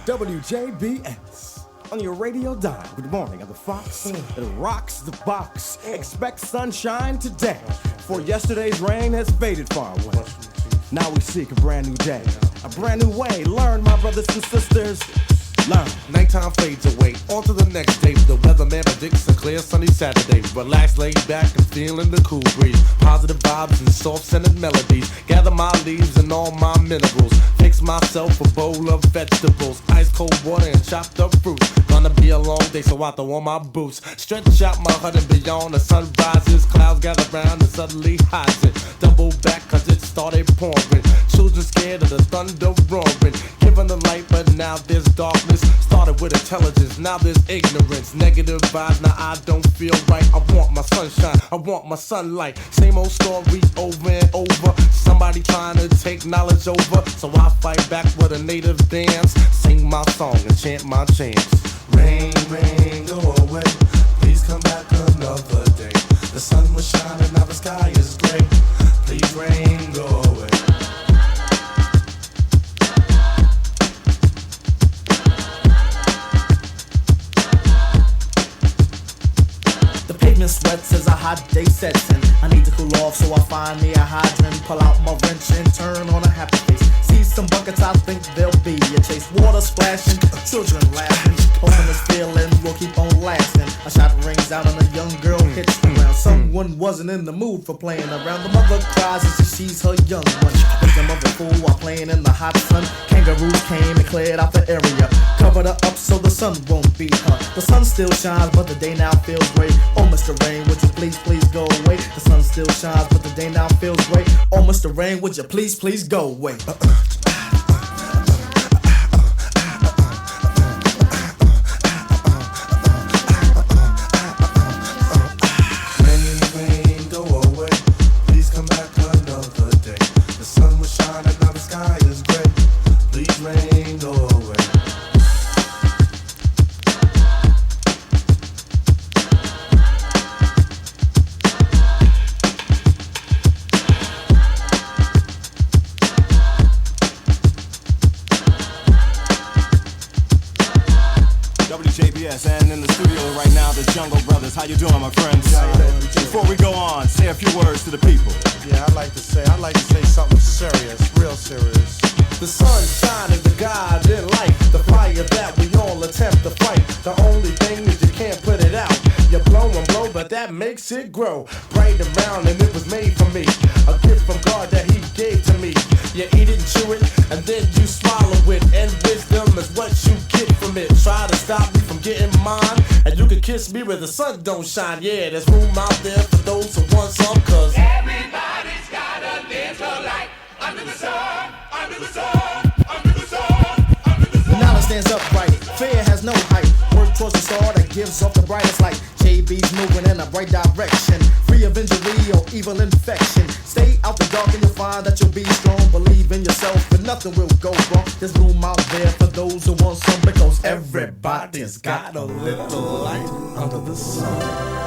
WJBS. On your radio dial, good morning of the Fox that rocks the box. Expect sunshine today, for yesterday's rain has faded far away. Now we seek a brand new day, a brand new way. Learn, my brothers and sisters, learn. Nighttime fades away, on to the next day. The weatherman predicts a clear sunny Saturday. Relax, laid back and feeling the cool breeze. Positive vibes and soft-scented melodies. Gather my leaves and all my minerals. Fix myself a bowl of vegetables. Ice cold water and chopped up fruit. Gonna be a long day, so I throw on my boots. Stretch out my hut and beyond the sun rises. Clouds gather round and suddenly hides it. Double back cause it started pouring. Children scared of the thunder roaring. Given the light, but now there's darkness. Started with intelligence, now there's ignorance. Negative vibes, now I don't feel right. I want my sunshine, I want my sunlight. Same old story over and over. Somebody trying to take knowledge over. So I fight back with a native dance. Sing my song and chant my chants. Rain, rain, go away. Please come back another day. The sun was shining, now the sky is gray. Please rain, go away. Sweats as a hot day sets in. I need to cool off, so I find me a hydrant. Pull out my wrench and turn on a happy face. See some buckets, I think they'll be a chase. Water splashing, children laughing. Hoping this feeling will keep on lasting. A shot rings out and a young girl hits the ground. Someone wasn't in the mood for playing around. The mother cries as she sees her young one. With the mother fool while playing in the hot sun. Kangaroos came and cleared out the area. Covered her up so the sun won't beat her. The sun still shines, but the day now feels gray. Oh, Mr. Rain, would you please, please go away? The sun still shines, but the day now feels gray. Oh, Mr. Rain, would you please, please go away? Rain, rain, go away. Please come back another day. The sun was shining, now the sky is gray. Please rain, go away. WJBS, and in the studio right now, the Jungle Brothers. How you doing, my friends? Before we go on, say a few words to the people. Yeah, I'd like to say something serious, real serious. The sun shining, the God in light. The fire that we all attempt to fight. The only thing is you can't put it out. You blow and blow, but that makes it grow. Bright and round, and it was made for me. A gift from God that He gave to me. You eat it and chew it, and then you swallow it. And wisdom is what you get from it. Try to stop me from getting mine, and you can kiss me where the sun don't shine. Yeah, there's room out there for those who want some, cause everybody's got a little light under the sun, under the sun, under the sun, under the sun. Knowledge stands upright, fear has no height. Work towards the star that gives off the brightest light. JB's moving in a bright direction, free of injury or evil infection. Stay out the dark and you'll find that you'll be strong. Believe in yourself and nothing will go wrong. There's room out there for those who want some, because everybody's got a little light under the sun.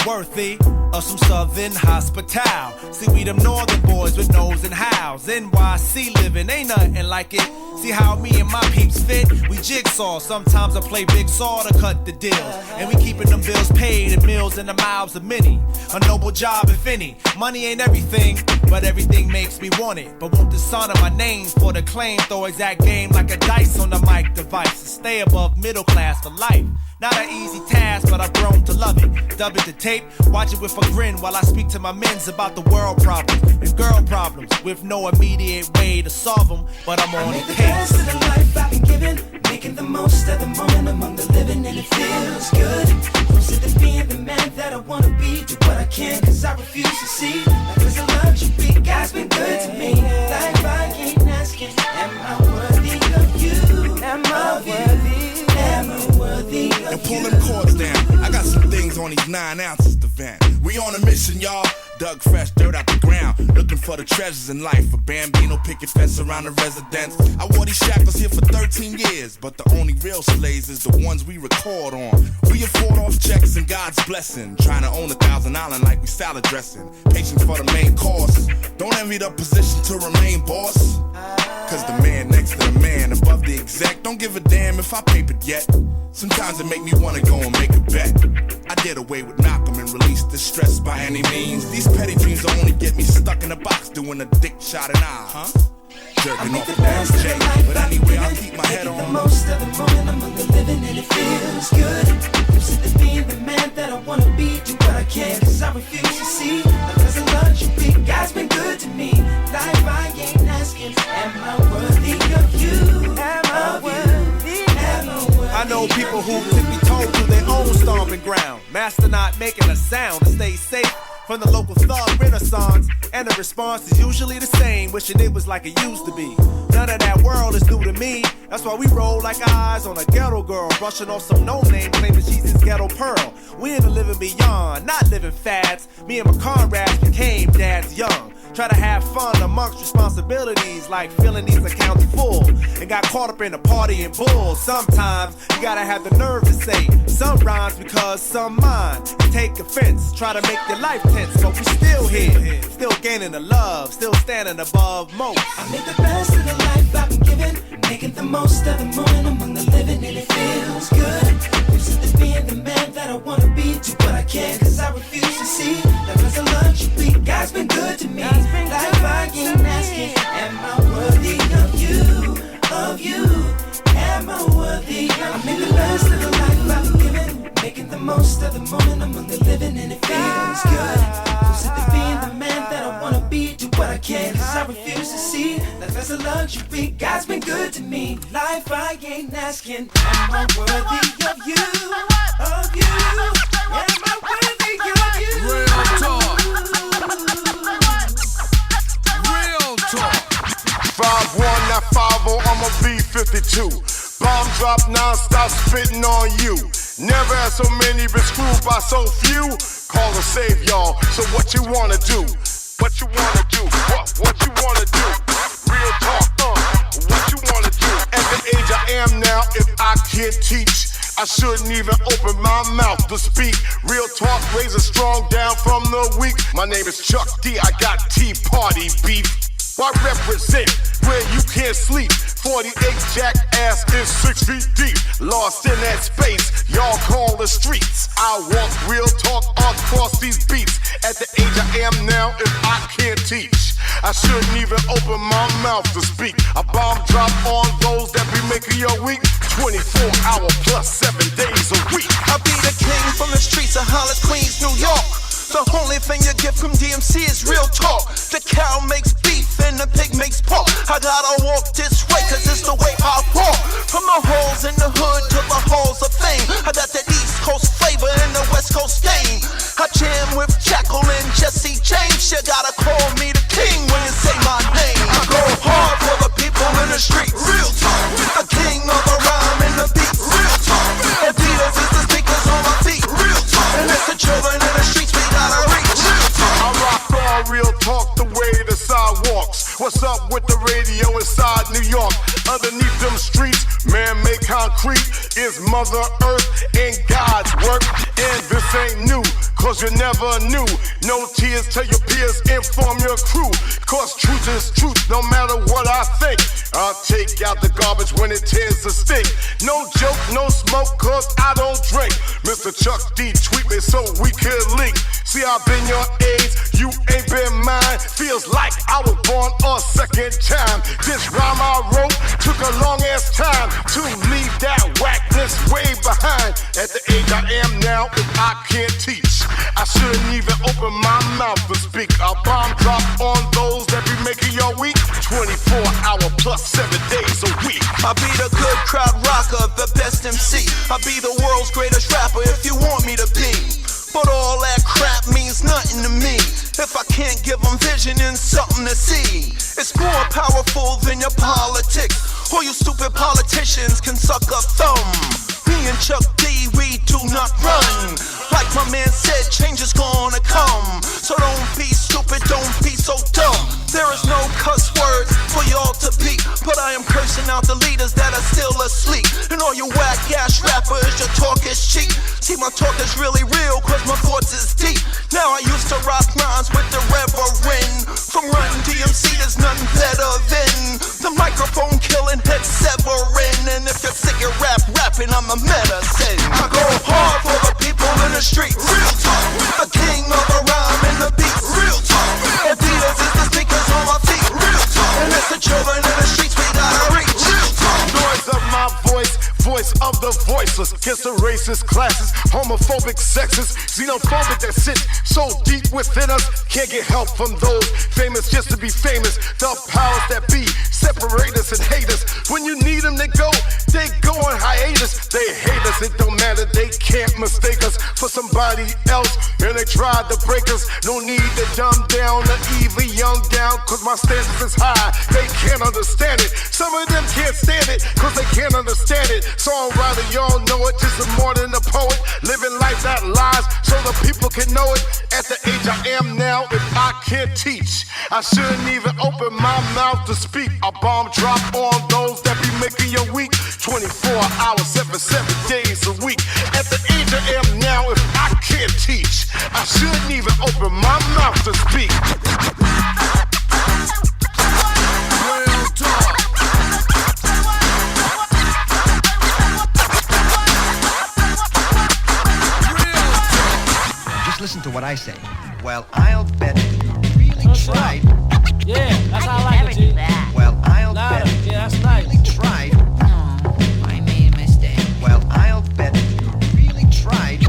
Worthy of some southern hospital. See, we them northern boys with nose and howls. NYC living ain't nothing like it. See how me and my peeps fit? We jigsaw. Sometimes I play big saw to cut the deals. And we keeping them bills paid and meals in the mouths of many. A noble job if any. Money ain't everything, but everything makes me want it. But want the son of my name for the claim. Throw exact game like a dice on the mic device. And stay above middle class for life. Not an easy task, but I've grown to love it. Dub it to tape, watch it with a grin while I speak to my mens about the world problems and girl problems with no immediate way to solve them. But I'm on the case. Best of the life I've been given, make making the most of the moment among the living, and it feels good. Closer to being the man that I wanna be. Do what I can, cause I refuse to see. Like there's a love you big guy's been good to me. Like I ain't asking, am I worthy of you? Am I worthy? Am I worthy of you? And pull them cords down. I got some things on these 9 ounces to vent. We on a mission, y'all. Dug fresh dirt out the ground, looking for the treasures in life. A Bambino picket fence around the residence. I wore these shackles here for 13 years, but the only real slaves is the ones we record on. We afford off checks and God's blessing, trying to own 1,000 Island like we salad dressing. Patient for the main course. Don't envy the position to remain boss. Cause the man next to the man above the exec don't give a damn if I papered yet. Sometimes it make me wanna go and make a bet. I did away with Malcolm and released the stress by any means. These petty dreams only get me stuck in a box doing a dick shot and I, jerking off a Barry J. But anyway, I'll keep my head on. The most of the moment among the living, and it feels good. Closer to being the man that I wanna be. Do what I can, cause I refuse to see. Like there's a love you big guy's been good to me. Like I ain't asking, am I worthy of you? Am I worthy? Am I worthy? I know people who tippy-toe to their own stomping ground. Master not making a sound to stay safe from the local thug renaissance, and the response is usually the same, wishing it was like it used to be. None of that world is new to me. That's why we roll like eyes on a ghetto girl, brushing off some no-name, claiming she's his ghetto pearl. We in the living beyond, not living fads. Me and my comrades became dads young. Try to have fun amongst responsibilities, like filling these accounts full, and got caught up in the party and bull. Sometimes you gotta have the nerve to say some rhymes because some mind. You take offense, try to make your life tense, but we still here, still gaining the love, still standing above most. I make the best of the life I've been given, making the most of the moment among the living, and it feels good. Used to being the man that I wanna be. Do what I can, cause I refuse to see. That was a love you big guy's been good to me. Like I ain't asking, am I worthy of you? Of you? Am I worthy of you? I make the best of the life I've been given, making the most of the moment among the living, and it feels good. Used to being the man that I wanna be. Do what I can, cause I refuse to see. That there's a love you big guy's been good to me. Life I ain't asking, am I worthy of you? Of you? Am I worthy of you? Real talk. Real talk. 5-1, not 5-0, I'm a B-52. Bomb drop non-stop spitting on you. Never had so many been screwed by so few. Call and save y'all, so what you wanna do? What you wanna do? What you wanna do? Real talk, what you wanna do? At the age I am now, if I can't teach, I shouldn't even open my mouth to speak. Real talk, raise a strong down from the weak. My name is Chuck D, I got Tea Party beef. Why represent where you can't sleep? 48 jackass is 6 feet deep. Lost in that space, y'all call the streets. I walk real talk across these beats. At the age I am now, if I can't teach, I shouldn't even open my mouth to speak. A bomb drop on those that be making your week. 24 hour plus 7 days a week. I be the king from the streets of Hollis, Queens, New York. The only thing you get from DMC is real talk. The cow makes beef and the pig makes pork. I gotta walk this way cause it's the way I walk. From the holes in the hood to the halls of fame, I got that East Coast flavor and the West Coast game. I jam with Jackal and Jesse James. You gotta call me the king when you say my name. I go hard for the people in the streets. Real talk. The king of the rhyme and the beat. Real talk. And Peters is the speakers on my feet. Real talk. And it's the children in the streets we gotta reach. I rock all real talk the way the sidewalks. What's up with the radio inside New York? Underneath them streets, man-made concrete is Mother Earth and God's work. And this ain't new, cause you never knew. No tears, tell your peers, inform your crew. Cause truth is truth, no matter what I think. I'll take out the garbage when it tends to stink. No joke, no smoke, cause I don't drink. Mr. Chuck D, tweet me so we could link. See, I've been your age, you ain't been mine. Feels like I was born a second time. This rhyme I wrote took a long ass time to leave that whackness way behind. At the age I am now, if I can't teach, I shouldn't even open my mouth to speak. A bomb drop on those that be making your week. 24 hour plus 7 days a week. I be the good crowd rocker, the best MC. I be the world's greatest rapper if you want me to be. But all that crap means nothing to me if I can't give them vision and something to see. It's more powerful than your politics. All you stupid politicians can suck a thumb. Me and Chuck D, we do not run. Like my man said, change is gonna come. So don't be stupid, don't be so dumb. There is no cuss word for y'all to beat, but I am cursing out the leaders that are still asleep. And all you whack-ass rappers, your talk is cheap. See, my talk is really real, cause my thoughts is deep. Now I used to rock lines with the Reverend. From Run DMC, there's nothing better than the microphone killing head severing. And if you're sick of rapping, I'm a medicine. I go hard for the people in the streets. Real talk. The king of the rhyme and the beats. Real talk. And Peters is the speakers on my feet. Real talk. And it's the children in the streets we gotta reach. Real talk. Noise of my voice, voice of the voiceless. Against the racist classes, homophobic sexes, xenophobic that sits so deep within us. Can't get help from those famous just to be famous. The powers that be separate us and hate us. When you need them, they go on hiatus. They hate us, it don't matter, they can't mistake us for somebody else. And they tried to break us. No need to dumb down or even young down, cause my standards is high. They can't understand it. Some of them can't stand it, cause they can't understand it. Songwriter, y'all know it, just more than a poet. Living life that lies, so the people can know it. At the age I am now, if I can't teach, I shouldn't even open my mouth to speak. A bomb drop on those that be making you weak. 24 hours, 7 days a week. At the age I am now, if I can't teach, I shouldn't even open my mouth to speak. Real talk. Just listen to what I say. Well, I'll bet you really tried. Yeah, that's how I like it, G. Well, I'll bet you that's nice. Really tried. I made a mistake. Well, I'll bet you really tried.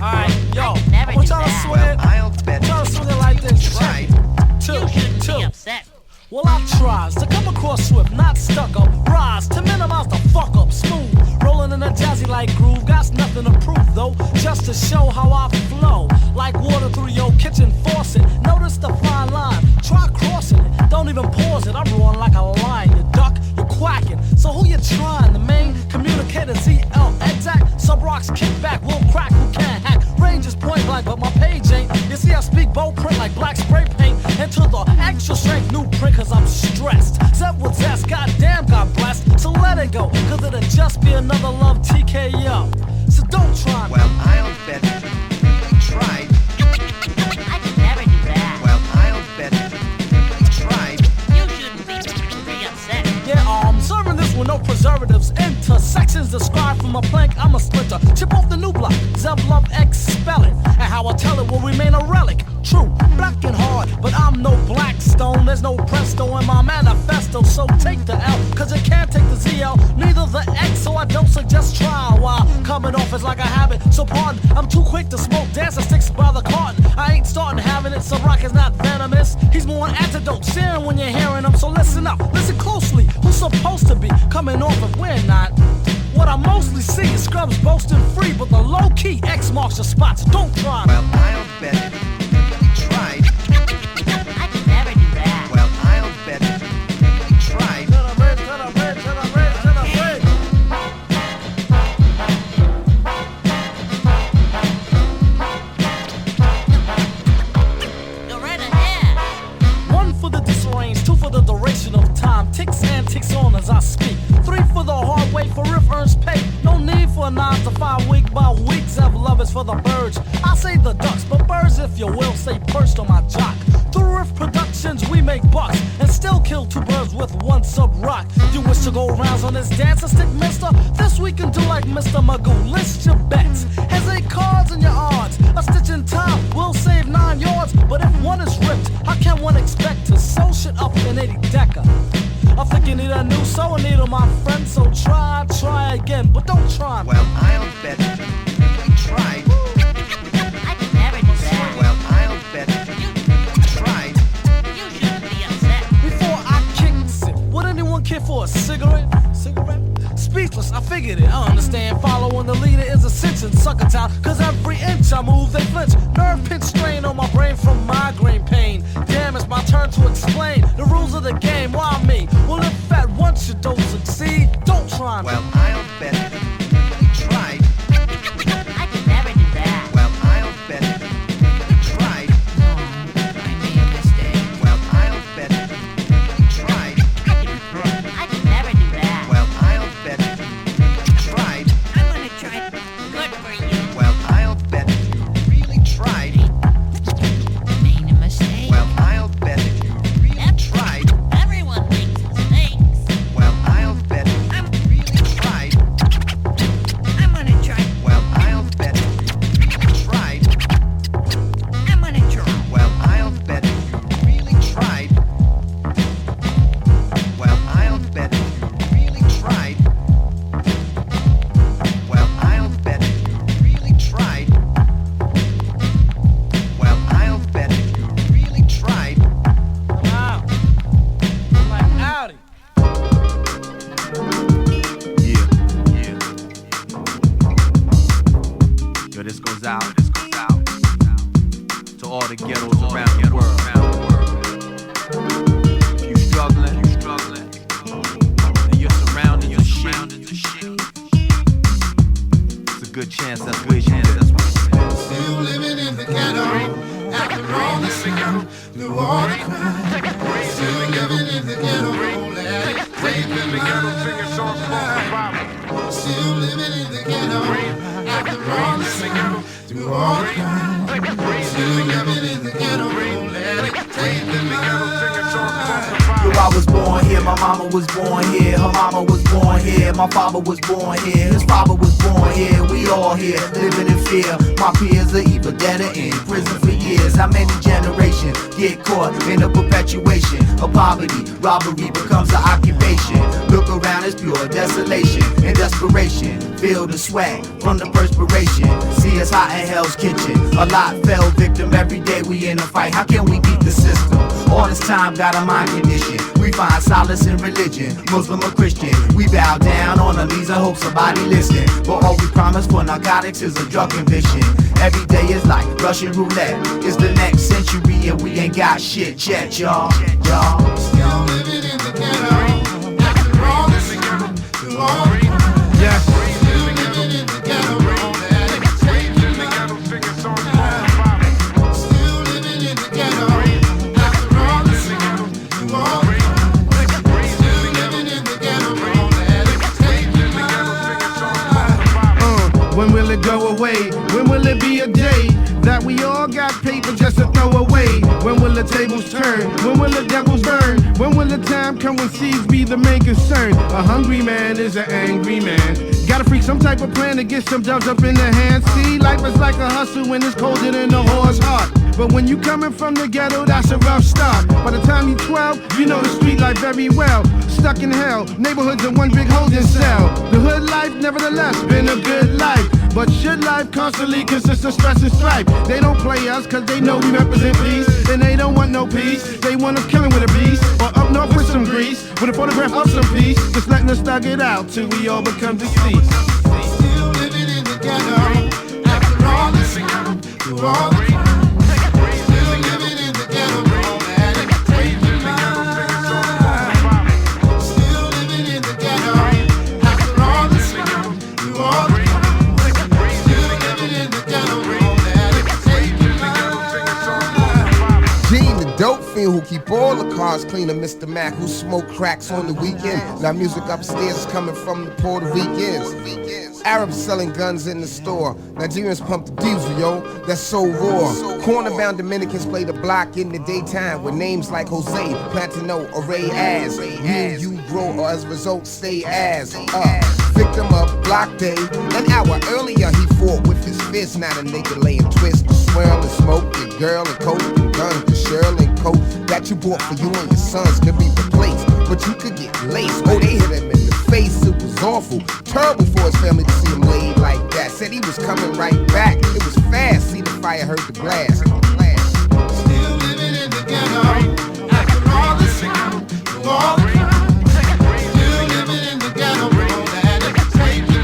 Alright, yo, never I want do y'all to that. swing it. I'll bet Y'all to swing it like this. Tried. You shouldn't be upset. Well, I tries to come across swift, not stuck up. Rise to minimize the fuck up. Smooth, rolling in a jazzy like groove. Got nothing to prove though, just to show how I flow. Like water through your kitchen faucet. Notice the fine line, try crossing it. Don't even pause it, I'm rolling like a lion. You duck, you're quacking. So who you trying? The main communicator, ZL, exact. Sub rocks kick back, will crack, who can't hack. Range is point blank, but my page ain't. You see I speak bold print like black spray paint. Into the extra strength new print, cause I'm stressed. Zep with zest, goddamn, God blessed. So let it go, cause it'll just be another love TKO. So don't try me. Well, I'll bet you really tried. I could never do that. Well, I'll bet you really tried. You shouldn't be upset. Yeah, I'm serving this with no preservatives. Intersections described from a plank, I'm a splinter. Chip off the new block, Zev love expel it. And how I tell it will remain a relic. True, black and hard, but I'm no Blackstone. There's no presto in my manifesto. So take the L, cause you can't take the ZL, neither the X. So I don't suggest trial while coming off is like a habit. So pardon, I'm too quick to smoke dancer sticks by the carton. I ain't starting having it, so rock is not venomous. He's more an antidote, sharing when you're hearing him. So listen up, listen closely. Who's supposed to be coming off if we're not? What I mostly see is scrubs boasting free, but the low-key X marks the spots. Don't try me. Well, I'll bet you really tried. I could never do that. Well, I'll bet you really tried. Go right ahead. One for the disarranged, two for the duration of time. Ticks and ticks on as I speak. Three for the hard way, for if earns pay. No need for a 9 to 5 week by week. Zev love is for the birds. I say the ducks, but birds, if you will, say perched on my jock. Through Riff Productions, we make bucks and still kill 2 birds with 1 sub rock. You wish to go rounds on this dancer stick, mister? This we can do like Mr. Magoo. List your bets. Has 8 cards in your odds. A stitch in time will save 9 yards. But if one is ripped, how can one expect to sew shit up in 80 decker? I think you need a new sewing needle, my friend. So try again, but don't try me. Well, I'll bet you really tried. I could never do that. Well, I'll bet you really tried. You shouldn't be upset. Before I kick it, would anyone care for a cigarette? Cigarette? bigoted. I understand following the leader is ascension. Sucker town, cause every inch I move they flinch. Nerve pinch strain on my brain from migraine pain. Damn, it's my turn to explain the rules of the game. Why me? Well, if at once you don't succeed, don't try me. Well, I'll bet you tried. I could never do that. Well, I'll bet you tried. I made a mistake. Well, I'll bet you tried. I could never do that. Well, I'll bet you tried. I'm gonna try. Good for you. Well, I'll bet you really tried. Made a mistake. Well, I'll bet you really tried. Everyone makes mistakes. Well, I'll bet you really tried. I'm gonna try. Well, I'll bet you really tried. I'm gonna try. Well, I'll bet you really tried. Well, I'll bet you really tried. Well, I'll bet you really tried. Well, I'll bet you really tried. Wow. I'm like, howdy. Yeah. Yo, this goes out to all the ghettos around the world. If you struggling, and you're surrounded with shit, it's a good chance that's where you live. Still living in the ghetto, after all this time, through all the crime. Still living in the ghetto, let it take me Still living in the ghetto, after all this time, through all the crime. Still living in the ghetto, let it take me I was born here, my mama was born here, her mama was born here, my father was born here, his father was born here, we all here, living in fear. My peers are either dead or in prison for years. How many generations get caught in the perpetuation of poverty? Robbery becomes an occupation. Look around, it's pure desolation and desperation. Feel the sweat from the perspiration. See us hot in Hell's Kitchen. A lot fell victim, every day we in a fight. How can we beat the system? All this time got a mind condition. We find solace in religion, Muslim or Christian. We bow down on our knees and hope somebody listen. But all we promise for narcotics is a drug conviction. Every day is like Russian roulette. It's the next century and we ain't got shit yet, y'all. Still living in the ghetto, after all this time, through all the crime. Yes. Still living in the ghetto, let it take me Still living in the ghetto, after all this time, through all the crime. Still living in the ghetto, let it take me When will it go away? When will it be a day that we all got paper just to throw away? When will the tables turn? When will the devils burn? When will the time come when seeds be the main concern? A hungry man is an angry man. Gotta freak some type of plan to get some dubs up in the hand. See, life is like a hustle when it's colder than the horse heart. But when you coming from the ghetto, that's a rough start. By the time you 12, you know the street life very well. Stuck in hell, neighborhoods in one big holding cell. The hood life, nevertheless, been a good life. But should life constantly consist of stress and strife? They don't play us cause they know we represent peace. And they don't want no peace, they want us killing with a beast. Or up north with some grease, with a photograph of some peace. Just letting us thug it out till we all become deceased. Still living in the ghetto, after all this time, through all the crime. Still living in the ghetto, let it take me Still living in the ghetto, after all this time, through all the crime. Still living in the ghetto, let it take me Gene, the dope fiend who keep all the cars clean, and Mr. Mac who smoke cracks on the weekend. Now music upstairs is coming from the Puerto Ricans. Arabs selling guns in the store. Nigerians pump the diesel, yo, that's so raw. Corner-bound Dominicans play the block in the daytime with names like Jose, Platino, or Ray As. Me and you grow, or as a result, stay as. Victim of block day. An hour earlier, he fought with his fist. Now the nigga laying twist, swirl and smoke, your girl and coke, and guns, the Shirl and coat that you bought for you and your sons could be replaced, but you could get laced. Oh, they hit him in the face, it was awful. Terrible for his family to see him laid like that. Said he was coming right back, it was fast. See the fire, heard the blast. Still living in the ghetto, after all this time, through all the crime. Still living in the ghetto, let it take me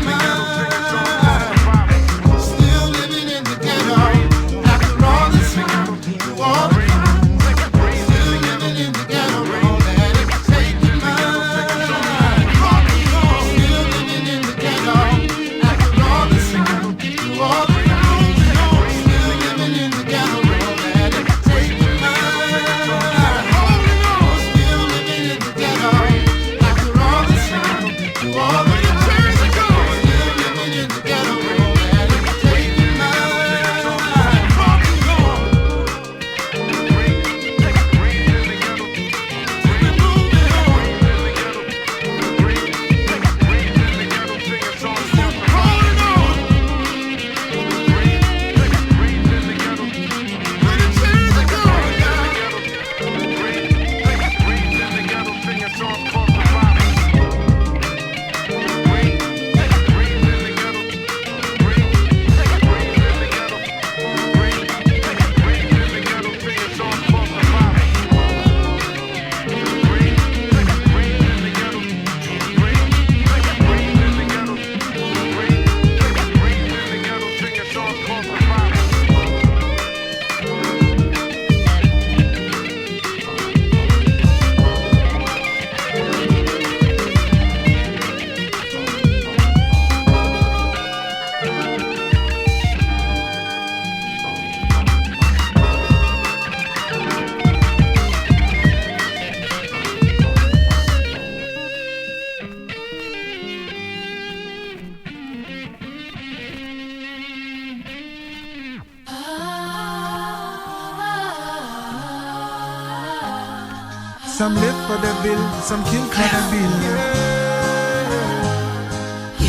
Some live for the bill, some kill for the bill.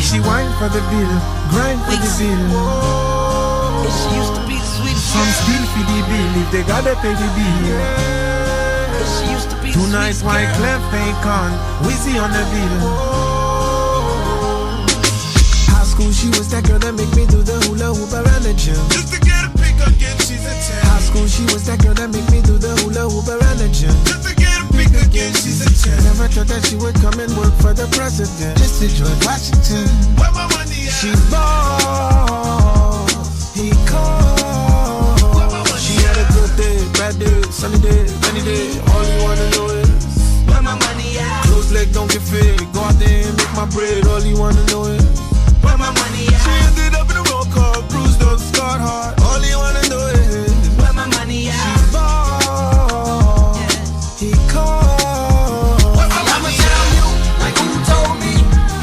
She whine for the bill, grind for the bill. She used to be the sweetest. Some steal for the bill if they gotta pay the bill. She used to be tonight white clef ain't con, Wizzy on the bill. High school she was that girl that make me do the hula hoop around the gym. Just to get a pick again, she's a 10. High school she was that girl that make me do the hula hoop around the gym. Just to get a pick again, she's a 10. Never thought that she would come and work for the president. Just to George Washington. Where my money at? She ball, he called. She had a good day, bad day, sunny day, rainy day. All you wanna know is where my money at? Close leg don't get fit. Go out there and make my bread. All you wanna know is where my money at? She ended up in a roll call, bruised up, scarred heart. All you wanna know is where my money at? She ball, he called. I'ma tell you like who told me.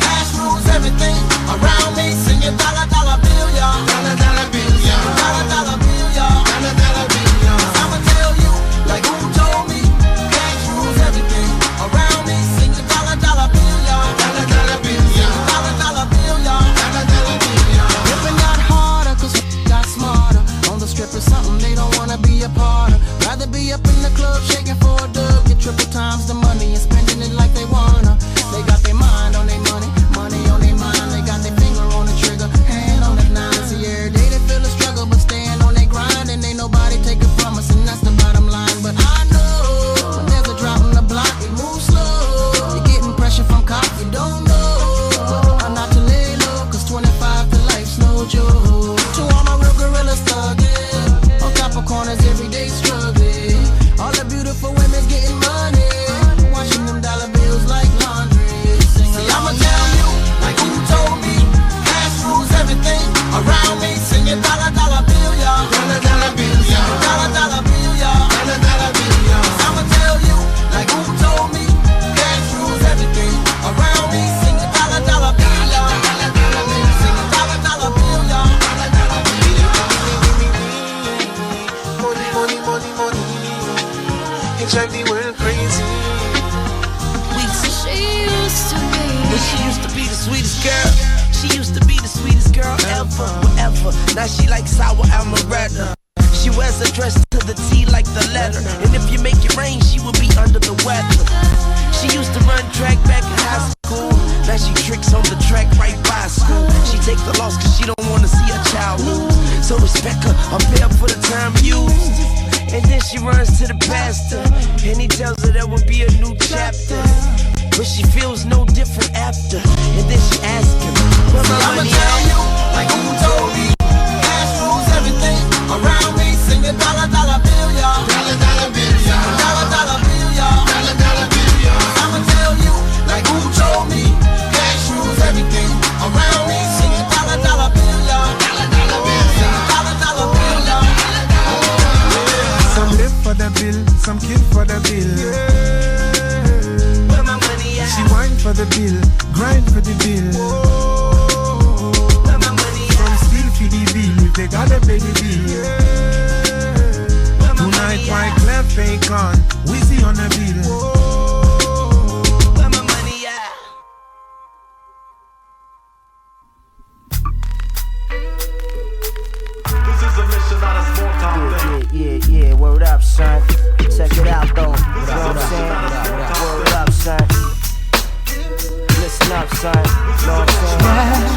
Cash rules everything around me. Sing your dollar dollar bill, y'all. Dollar dollar bill, y'all. Dollar dollar bill, y'all. Dollar dollar bill, y'all. I'ma tell you like who told me. Cash rules everything around me. Sing your dollar dollar bill, y'all. Dollar dollar bill, y'all. Dollar dollar bill, y'all. Dollar dollar bill, y'all. Living got harder 'cause got smarter. On the strip is something they don't wanna be a part of. Rather be up in the club shaking for a dub. Get triple times the money and spending it like they wanna. They got their mind on their money, money on their mind. They got their finger on the trigger, hand on the nine. See, every day they feel the struggle, but staying on their grind. And ain't nobody take it from us, and that's the bottom line. But I know when there's a drop in the block, it moves slow. You're getting pressure from cops, you don't know. But I'm not to lay low, 'cause 25 to life's no joke. To all my real gorillas thugging, on top of corners every day struggling. All the beautiful women's getting money, washing them dollar bills like laundry. See, I'ma tell you like who told me. Cash rules everything around me. Sing your dollar dollar bill, y'all. Dollar dollar bill, y'all. Dollar dollar bill, y'all. Dollar dollar bill, y'all. I'ma tell you like who told me. Cash rules everything around me. Sing your dollar dollar bill, y'all. Dollar dollar bill, sing your dollar dollar bill, y'all. Dollar dollar bill, y'all. money, money, money, money. It drive the world crazy. She used to be the sweetest girl. She used to be the sweetest girl ever, ever. Now she likes sour amaretto. She wears a dress to the T like the letter. And if you make it rain, she will be under the weather. She used to run track back in high school. Now she tricks on the track right by school. She take the loss 'cause she don't wanna see her child lose. So respect her, I'm paid for the time used. And then she runs to the pastor, and he tells her there will be a new chapter. But she feels no different after. And then she asks him, where my money at? You, like who told me? Cash rules everything around me. Sing a dollar dollar bill, y'all. Dollar dollar bill, y'all. Dollar dollar bill, y'all. Dollar dollar bill, y'all. I'ma tell you like who told me. Cash rules everything around me. Sing a dollar dollar bill, y'all. Dollar dollar bill, y'all. Dollar dollar bill, y'all. Some live for the bill, some kill for the bill. Where my money at? She whine for the bill, grind for the bill. Where my money at? Some steal for the bill if they gotta pay the bill. Tonight white clef ain't con, Wizzy on the bill. Where my money at? This is a mission, not a small time thing. Yeah, word up, son. Check it out, though. You know what I'm saying? Word up, son. Listen up, son. You know what I'm saying?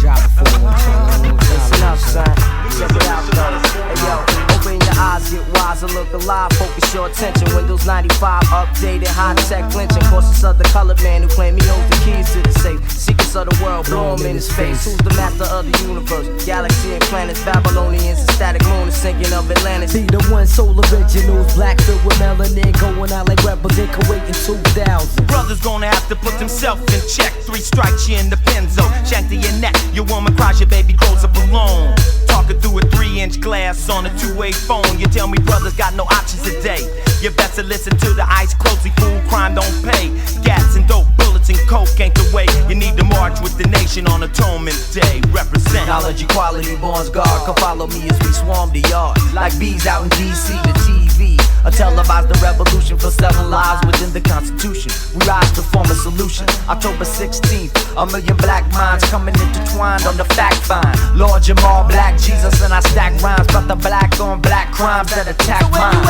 Drop it for me. Listen up, son. Check it out, though. Hey, yo, open your eyes, get wiser, look alive, focus your attention. Windows 95, updated, high-tech flinching. Cautious of the colored man who claim he owns the keys to the safe. Secrets of the world, blow him in his face. Who's the master of the universe? Galaxy and planets, Babylonians and static moon is sinking of Atlantis. Be the one soul originals, black filled with melanin, going out like rebels in Kuwait in 2000. Brother's gonna have to put himself in check. 3 strikes, you in the benzo, shank to your neck. Your woman cries, your baby grows up alone. Talking through a 3-inch glass on a 2-way phone. You tell me brothers got no options today. You better listen to the ice closely, fool, crime don't pay. Gas and dope, bullets and coke ain't the way. You need to march with the nation on Atonement Day. Represent. Knowledge, equality, bonds guard. Come follow me as we swarm the yard. Like bees out in DC, the TV. A televised Televised the revolution for 7 lives within the Constitution. We rise to form a solution. October 16th, 1,000,000 black minds coming intertwined on the fact find. Lord Jamal, Black Jesus, and I stack rhymes about the black on black crimes that attack mine.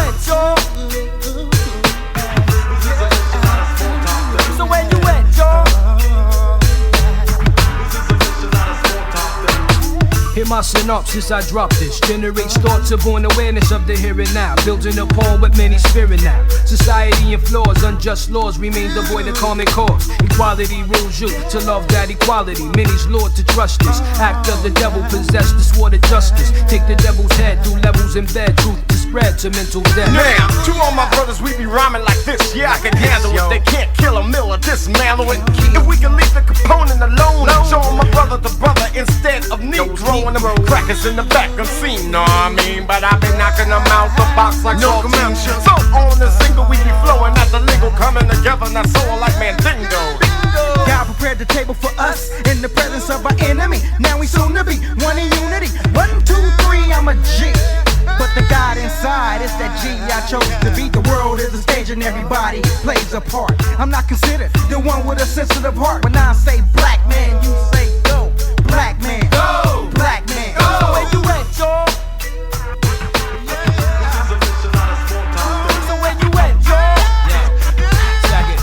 So where you at, y'all? Hear my synopsis, I drop this. Generates thoughts of born awareness of the here and now. Building a poem with many spirit now. Society and flaws, unjust laws remain devoid of common cause. Equality rules you to love that equality. Many's lured to trust this. Act of the devil possess the sword of justice. Take the devil's head through levels in bed. Truth to spread to mental death. Now, to all my brothers, we be rhyming like this. Yeah, I can handle it. They can't kill a mill or dismantle it. If we can leave the component alone, show my brother to brother instead of Negro. Them crackers in the back unseen, know what I mean? But I been knocking them out the box like no commotion. So on the single we be flowing at the lingo, coming together, and that's all like Mandingo. God prepared the table for us in the presence of our enemy. Now we soon to be one in unity. 1, 2, 3, I'm a G. But the God inside is that G I chose to be. The world is a stage and everybody plays a part. I'm not considered the one with a sensitive heart. When I say black man, you say go. Black man, go. Black man, go. So where you at, y'all? So where you at, y'all? Check it.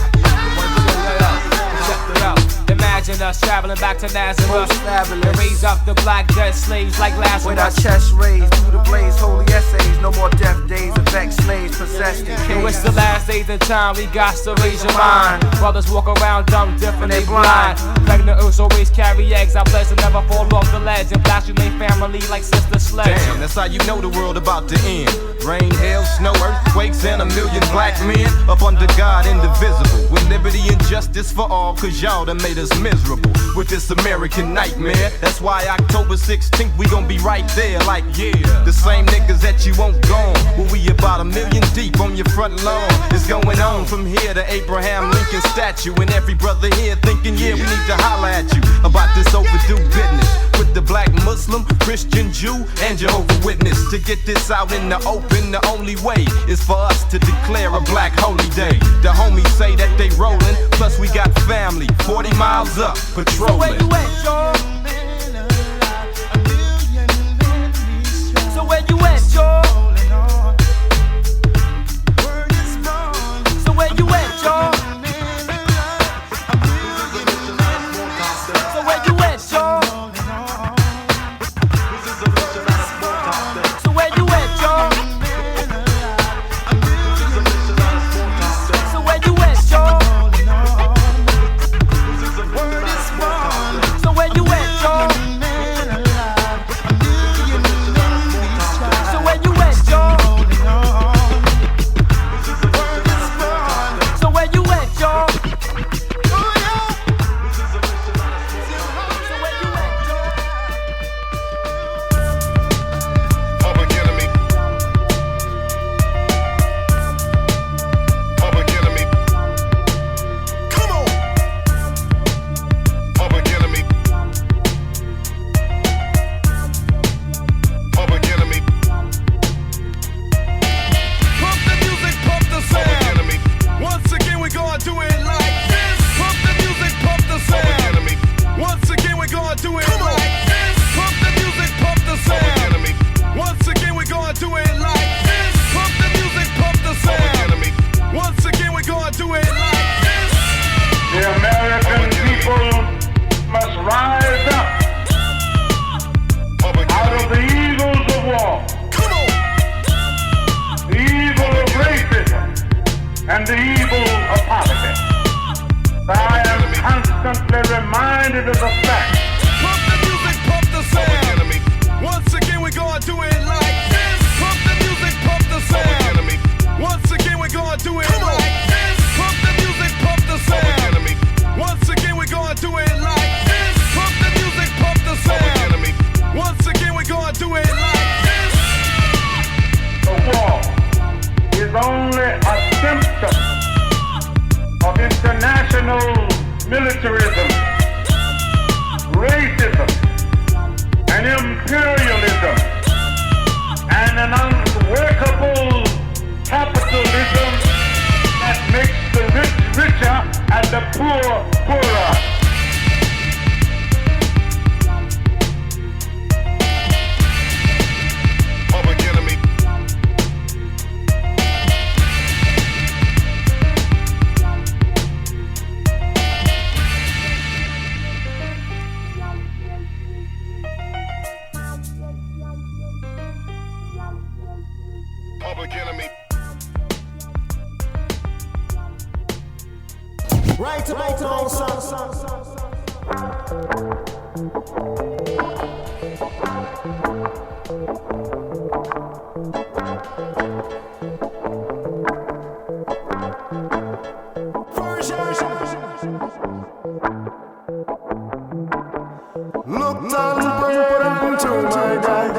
Check it out. Imagine us traveling back to Nazareth and raise up the black dead slaves like Lazarus. With our chest raised through the blaze, holy essays. No more death days, affect slaves possessed in Yo, it's cages. the last days of time, we got to raise your mind. Brothers walk around dumb, different, they blind. Pregnant earths always carry eggs, our blessings never fall off the ledge. And blast you main family like Sister Sledge. Damn, that's how you know the world about to end. Rain, hail, snow, earthquakes, and 1,000,000 black men up under God indivisible. With liberty and justice for all, cause y'all done made us miserable with this American nightmare. That's why October 16th we gon' be right there, like yeah. The same niggas that you won't gone. Well, we about 1,000,000 deep on your front lawn. It's going on from here to Abraham Lincoln statue, and every brother here thinking, yeah, we need to holler at you about this overdue business with the black Muslim, Christian, Jew, and Jehovah Witness. To get this out in the open, the only way is for us to declare a black holy day. The homies say that they rollin', plus we got family 40 miles up patrolling. So where you at, y'all? So where you at, y'all? So where you at, y'all? So where you at, y'all? So where you at, y'all? So where you at, y'all? So where you at, y'all? So where you at, y'all? So where you at, y'all? Public enemy. Public enemy. Come on. Public enemy. Public enemy. Pump the music, pump the sound. Once again, we gonna do it like this. Pump the music, pump the sound. Once again, we gonna do it like this. Pump the music, pump the sound. Once again, we gonna do it like this. Pump the music, pump the sound. Once again, we gonna do it like this. The American people must rise up out of the evils of war, the evil of racism, and the evil of poverty. I am constantly reminded of the fact. Pump the music, pump the sound. Once again, we gonna do it like this. Pump the music, pump the sound. Once again, we gonna do it like this. Pump the music, pump the sound. Once again, we gonna do it like this. Pump the music, pump the sound. Once again, we gonna do it like this. The war is only a symptom of international militarism, racism, and imperialism, and an unworkable capitalism poorer. Public enemy. Public enemy. Right about now, son. Look down and pray unto my God.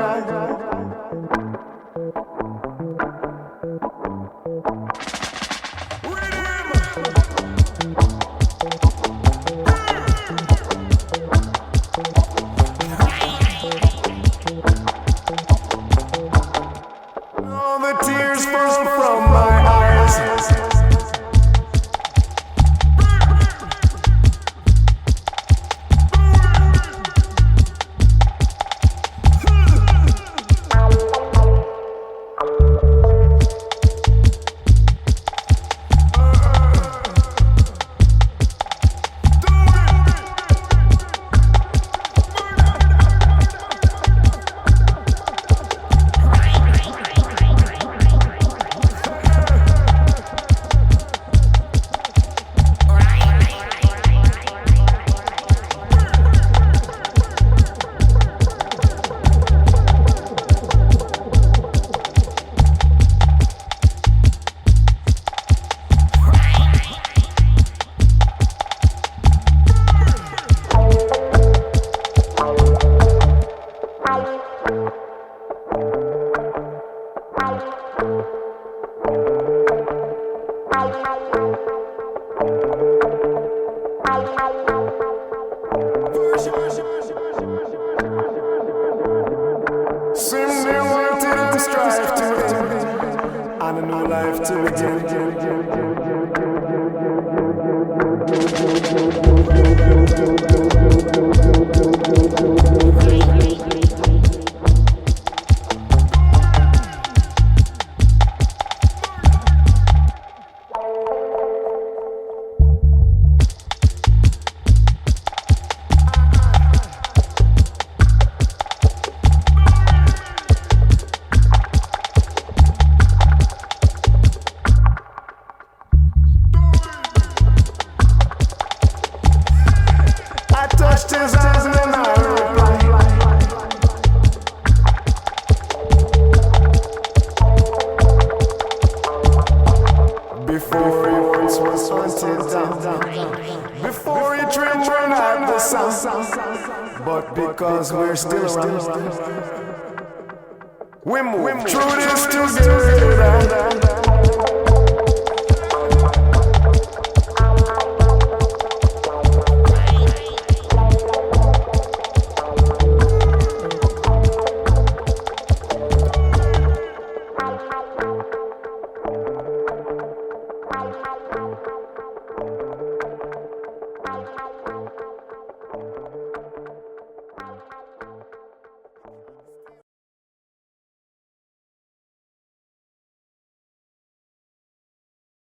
All the tears fall from my eyes. Sim they wanted to strive to end, and a new life to I touched his eyes and then I replied. Before he once was hunted down, before he trembled at the sound, but because we're still around, we move through this together.